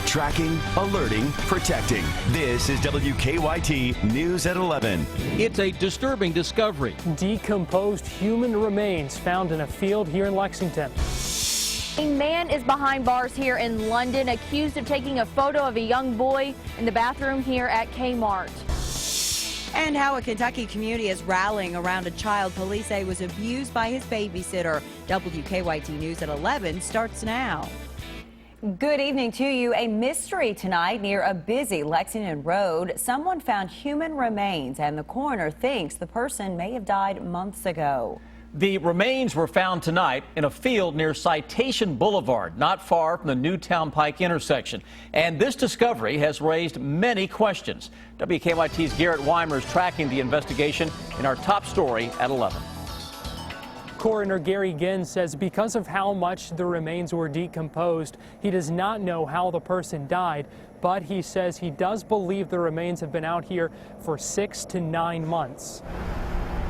Tracking, alerting, protecting. This is WKYT News at 11. It's a disturbing discovery. Decomposed human remains found in a field here in Lexington. A man is behind bars here in London, accused of taking a photo of a young boy in the bathroom here at Kmart. And how a Kentucky community is rallying around a child police say was abused by his babysitter. WKYT News at 11 starts now. Good evening to you. A mystery tonight near a busy Lexington road. Someone found human remains, and the coroner thinks the person may have died months ago. The remains were found tonight in a field near Citation Boulevard, not far from the Newtown Pike intersection. And this discovery has raised many questions. WKYT's Garrett Weimer is tracking the investigation in our top story at 11. Coroner Gary Ginn says because of how much the remains were decomposed, he does not know how the person died, but he says he does believe the remains have been out here for 6 to 9 months.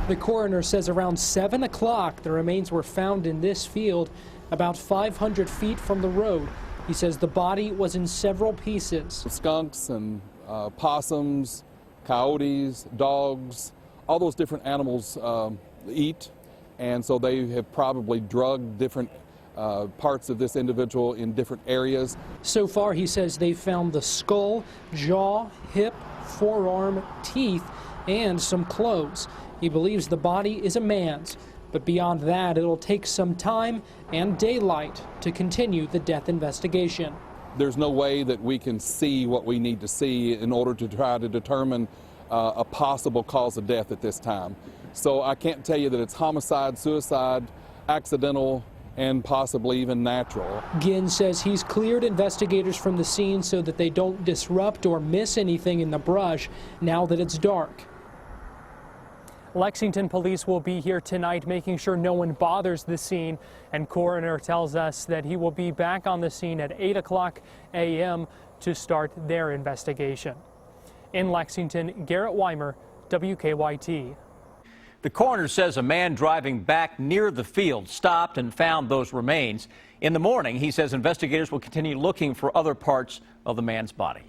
The coroner says around 7 o'clock the remains were found in this field about 500 feet from the road. He says the body was in several pieces. Skunks and possums, coyotes, dogs, all those different animals eat, and so they have probably drugged different parts of this individual in different areas. So far, he says they found the skull, jaw, hip, forearm, teeth, and some clothes. He believes the body is a man's, but beyond that, it'll take some time and daylight to continue the death investigation. There's no way that we can see what we need to see in order to try to determine a possible cause of death at this time. So I can't tell you that it's homicide, suicide, accidental, and possibly even natural. Ginn says he's cleared investigators from the scene so that they don't disrupt or miss anything in the brush now that it's dark. Lexington police will be here tonight making sure no one bothers the scene, and coroner tells us that he will be back on the scene at 8 o'clock a.m. to start their investigation. In Lexington, Garrett Weimer, WKYT. The coroner says a man driving back near the field stopped and found those remains. In the morning, he says investigators will continue looking for other parts of the man's body.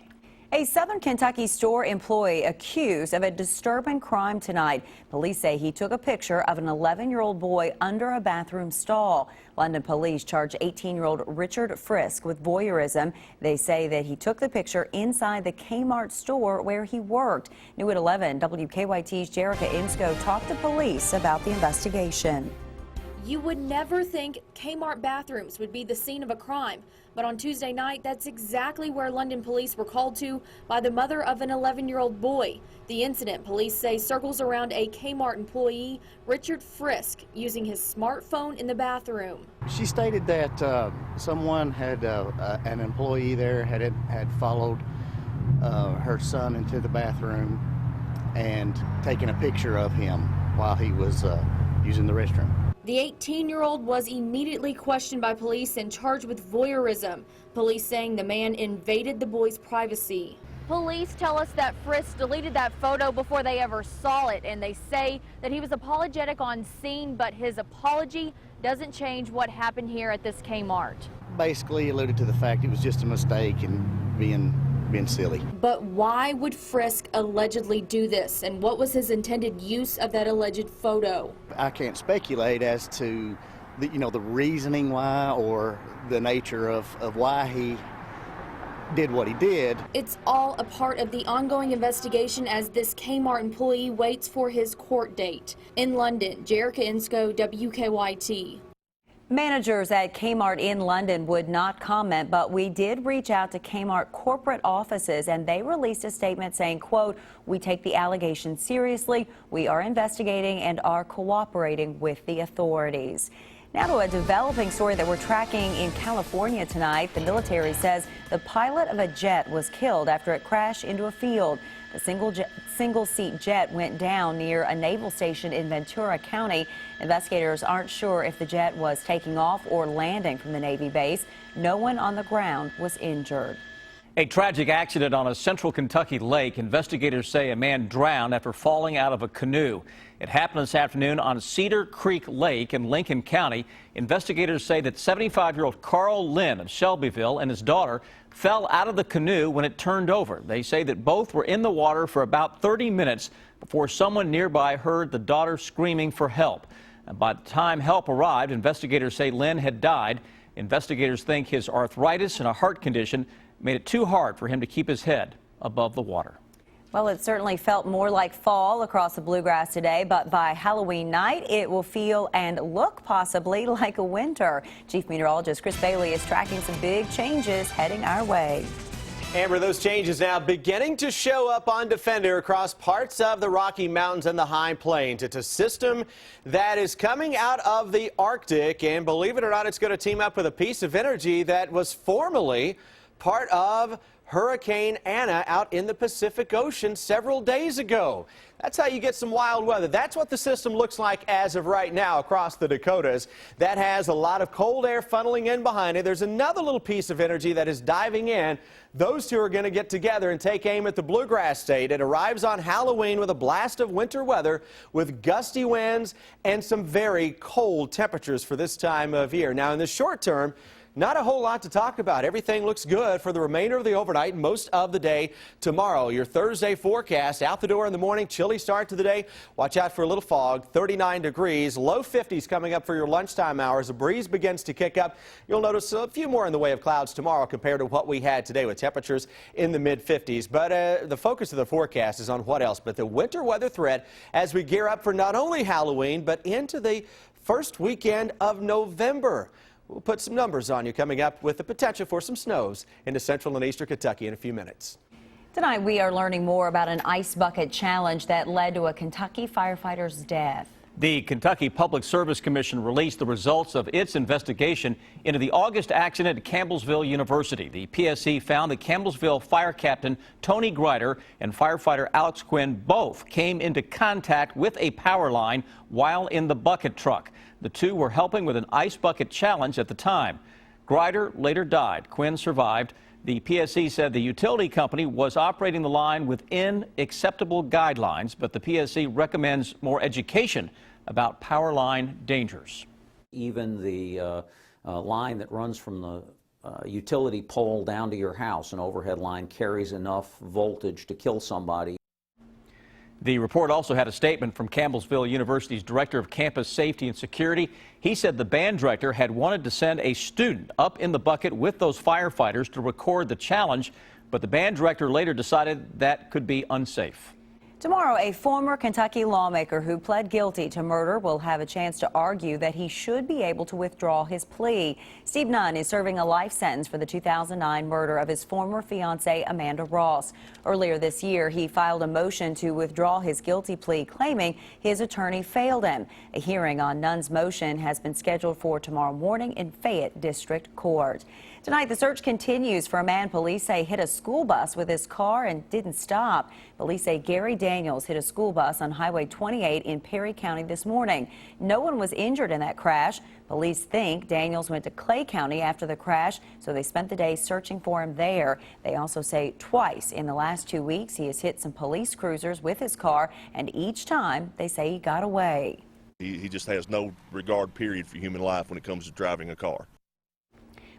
A Southern Kentucky store employee accused of a disturbing crime tonight. Police say he took a picture of an 11-year-old boy under a bathroom stall. London police charge 18-year-old Richard Frisk with voyeurism. They say that he took the picture inside the Kmart store where he worked. New at 11, WKYT's Jerica Insco talked to police about the investigation. You would never think Kmart bathrooms would be the scene of a crime, but on Tuesday night, that's exactly where London police were called to by the mother of an 11-year-old boy. The incident, police say, circles around a Kmart employee, Richard Frisk, using his smartphone in the bathroom. She stated that someone had, an employee there had followed her son into the bathroom and taken a picture of him while he was using the restroom. The 18-year-old was immediately questioned by police and charged with voyeurism. Police saying the man invaded the boy's privacy. Police tell us that Frisk deleted that photo before they ever saw it, and they say that he was apologetic on scene, but his apology doesn't change what happened here at this Kmart. Basically alluded to the fact it was just a mistake and being silly. But why would Frisk allegedly do this, and what was his intended use of that alleged photo? I can't speculate as to the reasoning why or the nature of why he did what he did. It's all a part of the ongoing investigation as this Kmart employee waits for his court date. In London, Jerica Insco, WKYT. Managers at Kmart in London would not comment, but we did reach out to Kmart corporate offices, and they released a statement saying, quote, "We take the allegations seriously. We are investigating and are cooperating with the authorities." Now to a developing story that we're tracking in California tonight. The military says the pilot of a jet was killed after it crashed into a field. The single-seat jet went down near a naval station in Ventura County. Investigators aren't sure if the jet was taking off or landing from the Navy base. No one on the ground was injured. A tragic accident on a central Kentucky lake. Investigators say a man drowned after falling out of a canoe. It happened this afternoon on Cedar Creek Lake in Lincoln County. Investigators say that 75-year-old Carl Lynn of Shelbyville and his daughter fell out of the canoe when it turned over. They say that both were in the water for about 30 minutes before someone nearby heard the daughter screaming for help. And by the time help arrived, investigators say Lynn had died. Investigators think his arthritis and a heart condition made it too hard for him to keep his head above the water. Well, it certainly felt more like fall across the bluegrass today, but by Halloween night, it will feel and look possibly like a winter. Chief Meteorologist Chris Bailey is tracking some big changes heading our way. Amber, those changes now beginning to show up on Defender across parts of the Rocky Mountains and the High Plains. It's a system that is coming out of the Arctic, and believe it or not, it's going to team up with a piece of energy that was formerly part of Hurricane Anna out in the Pacific Ocean several days ago. That's how you get some wild weather. That's what the system looks like as of right now across the Dakotas. That has a lot of cold air funneling in behind it. There's another little piece of energy that is diving in. Those two are going to get together and take aim at the Bluegrass State. It arrives on Halloween with a blast of winter weather with gusty winds and some very cold temperatures for this time of year. Now, in the short term, not a whole lot to talk about. Everything looks good for the remainder of the overnight and most of the day tomorrow. Your Thursday forecast, out the door in the morning, chilly start to the day. Watch out for a little fog, 39 degrees, low 50s coming up for your lunchtime hours. A breeze begins to kick up. You'll notice a few more in the way of clouds tomorrow compared to what we had today with temperatures in the mid 50s. But the focus of the forecast is on what else but the winter weather threat as we gear up for not only Halloween but into the first weekend of November. We'll put some numbers on you coming up with the potential for some snows into central and eastern Kentucky in a few minutes. Tonight, we are learning more about an ice bucket challenge that led to a Kentucky firefighter's death. The Kentucky Public Service Commission released the results of its investigation into the August accident at Campbellsville University. The PSC found that Campbellsville Fire Captain Tony Grider and firefighter Alex Quinn both came into contact with a power line while in the bucket truck. The two were helping with an ice bucket challenge at the time. Grider later died. Quinn survived. The PSC said the utility company was operating the line within acceptable guidelines, but the PSC recommends more education about power line dangers. Even the line that runs from the utility pole down to your house, an overhead line, carries enough voltage to kill somebody. The report also had a statement from Campbellsville University's Director of Campus Safety and Security. He said the band director had wanted to send a student up in the bucket with those firefighters to record the challenge, but the band director later decided that could be unsafe. Tomorrow, a former Kentucky lawmaker who pled guilty to murder will have a chance to argue that he should be able to withdraw his plea. Steve Nunn is serving a life sentence for the 2009 murder of his former fiancée, Amanda Ross. Earlier this year, he filed a motion to withdraw his guilty plea, claiming his attorney failed him. A hearing on Nunn's motion has been scheduled for tomorrow morning in Fayette District Court. Tonight, the search continues for a man police say hit a school bus with his car and didn't stop. Police say Gary Daniels hit a school bus on Highway 28 in Perry County this morning. No one was injured in that crash. Police think Daniels went to Clay County after the crash, so they spent the day searching for him there. They also say twice in the last 2 weeks he has hit some police cruisers with his car, and each time they say he got away. He just has no regard, period, for human life when it comes to driving a car.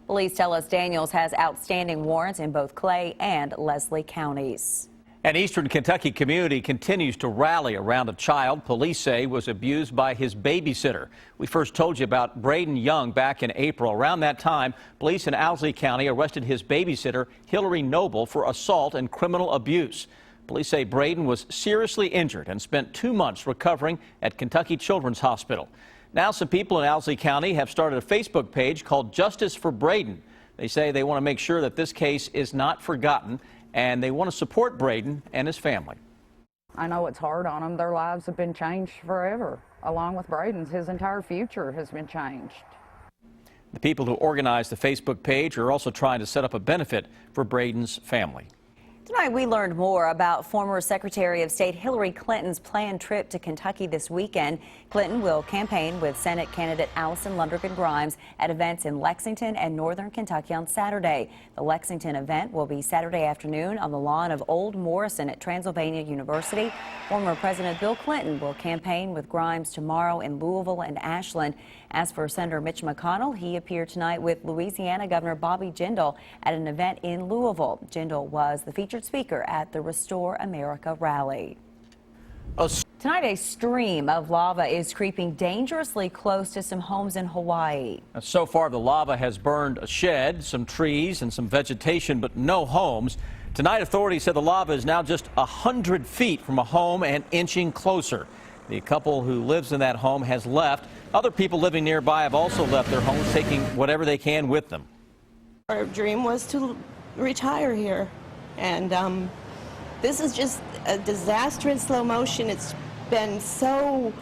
Police tell us Daniels has outstanding warrants in both Clay and Leslie counties. An eastern Kentucky community continues to rally around a child police say was abused by his babysitter. We first told you about Braden Young back in April. Around that time, police in Owsley County arrested his babysitter, Hillary Noble, for assault and criminal abuse. Police say Braden was seriously injured and spent 2 months recovering at Kentucky Children's Hospital. Now some people in Owsley County have started a Facebook page called Justice for Braden. They say they want to make sure that this case is not forgotten, and they want to support Braden and his family. I know it's hard on them. Their lives have been changed forever. Along with Braden's, his entire future has been changed. The people who organized the Facebook page are also trying to set up a benefit for Braden's family. Tonight, we learned more about former Secretary of State Hillary Clinton's planned trip to Kentucky this weekend. Clinton will campaign with Senate candidate Allison Lundergan Grimes at events in Lexington and Northern Kentucky on Saturday. The Lexington event will be Saturday afternoon on the lawn of Old Morrison at Transylvania University. Former President Bill Clinton will campaign with Grimes tomorrow in Louisville and Ashland. As for Senator Mitch McConnell, he appeared tonight with Louisiana Governor Bobby Jindal at an event in Louisville. Jindal was the featured speaker at the Restore America rally. Tonight, a stream of lava is creeping dangerously close to some homes in Hawaii. So far, the lava has burned a shed, some trees, and some vegetation, but no homes. Tonight, authorities said the lava is now just 100 feet from a home and inching closer. The couple who lives in that home has left. Other people living nearby have also left their homes, taking whatever they can with them. Our dream was to retire here, and this is just a disaster in slow motion. It's been so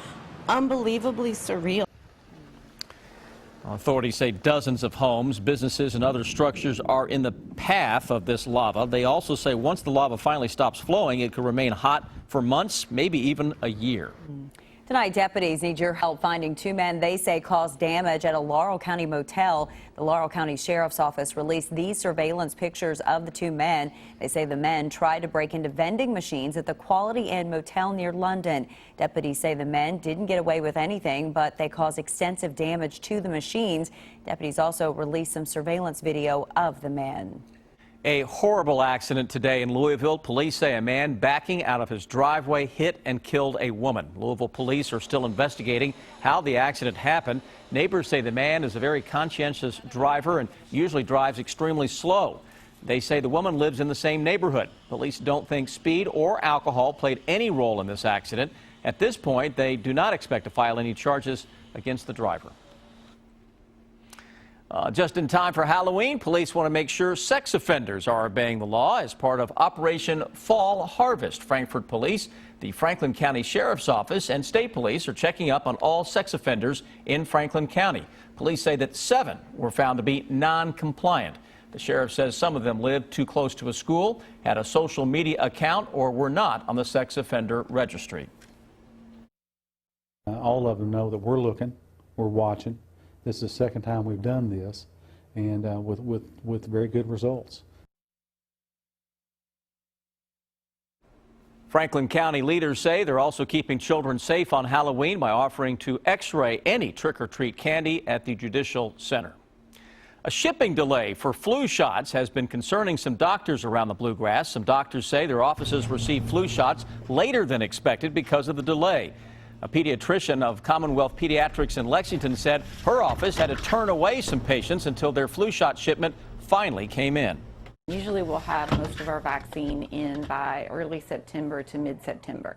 unbelievably surreal. Authorities say dozens of homes, businesses, and other structures are in the path of this lava. They also say once the lava finally stops flowing, it could remain hot for months, maybe even a year. Tonight, deputies need your help finding two men they say caused damage at a Laurel County motel. The Laurel County Sheriff's Office released these surveillance pictures of the two men. They say the men tried to break into vending machines at the Quality Inn motel near London. Deputies say the men didn't get away with anything, but they caused extensive damage to the machines. Deputies also released some surveillance video of the men. A horrible accident today in Louisville. Police say a man backing out of his driveway hit and killed a woman. Louisville police are still investigating how the accident happened. Neighbors say the man is a very conscientious driver and usually drives extremely slow. They say the woman lives in the same neighborhood. Police don't think speed or alcohol played any role in this accident. At this point, they do not expect to file any charges against the driver. Just in time for Halloween, police want to make sure sex offenders are obeying the law as part of Operation Fall Harvest. Frankfort Police, the Franklin County Sheriff's Office, and state police are checking up on all sex offenders in Franklin County. Police say that 7 were found to be non-compliant. The sheriff says some of them lived too close to a school, had a social media account, or were not on the sex offender registry. All of them know that we're looking, we're watching. This is the second time we've done this, and with very good results. Franklin County leaders say they're also keeping children safe on Halloween by offering to x-ray any trick-or-treat candy at the Judicial Center. A shipping delay for flu shots has been concerning some doctors around the Bluegrass. Some doctors say their offices received flu shots later than expected because of the delay. A pediatrician of Commonwealth Pediatrics in Lexington said her office had to turn away some patients until their flu shot shipment finally came in. Usually we'll have most of our vaccine in by early September to mid-September.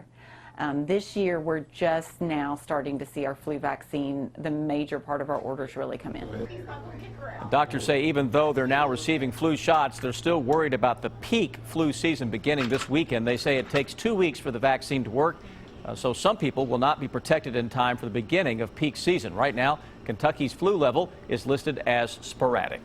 This year we're just now starting to see our flu vaccine, the major part of our orders really come in. Doctors say even though they're now receiving flu shots, they're still worried about the peak flu season beginning this weekend. They say it takes 2 weeks for the vaccine to work. So some people will not be protected in time for the beginning of peak season. Right now, Kentucky's flu level is listed as sporadic.